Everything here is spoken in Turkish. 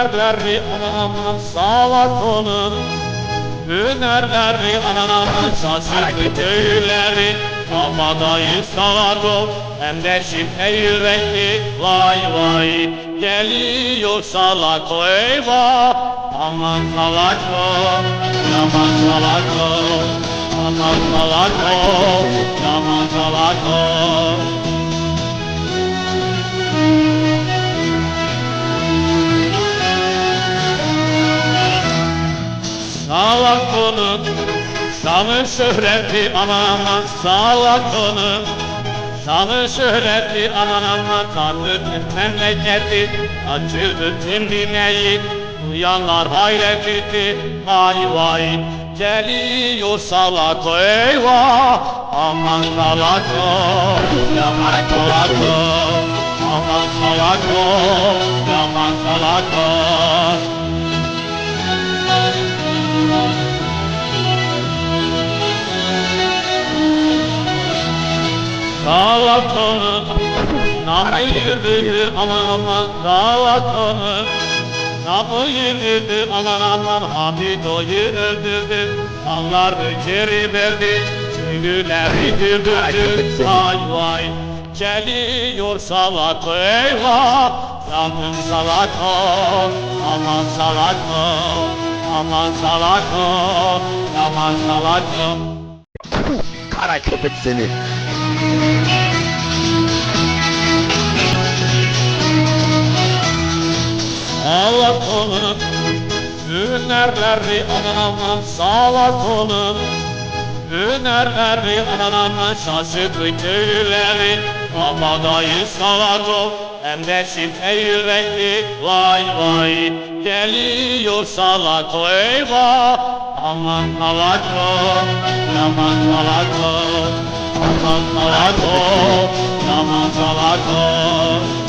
Hünerleri anamın salatonu, hünerleri anamın şaşırtı köyleri, havadayı salar hem de şifre yürekli. Vay vay geliyor salako eyvah, aman salako, yaman salako, aman salako, yaman salako. Salakonun şanı şöhreti aman aman, salakonun şanı şöhreti aman aman, tatlı Türk memleketi açıldı tüm dünyayı, duyanlar hayret etti. Vay vay geliyor salako eyvah, aman salako, yaman salako, aman salako, yaman salako. Salakonun namı yürüdü aman aman, salakonun namı yürüdü aman aman, Hamido'yu öldürdü, kanlar geri verdi, köylüleri güldürdü. Vay vay geliyor salako eyvah, yandım salako, aman salako, aman salako, aman salako. Kara köpek seni. Salakonun hünerleri aman salakonun, hünerleri aman şaşırtı köyleri, havadayı salar hem de şifre yürekli. Vay vay geliyor salako eyvah, aman salako, yaman salako, aman salako, yaman salako.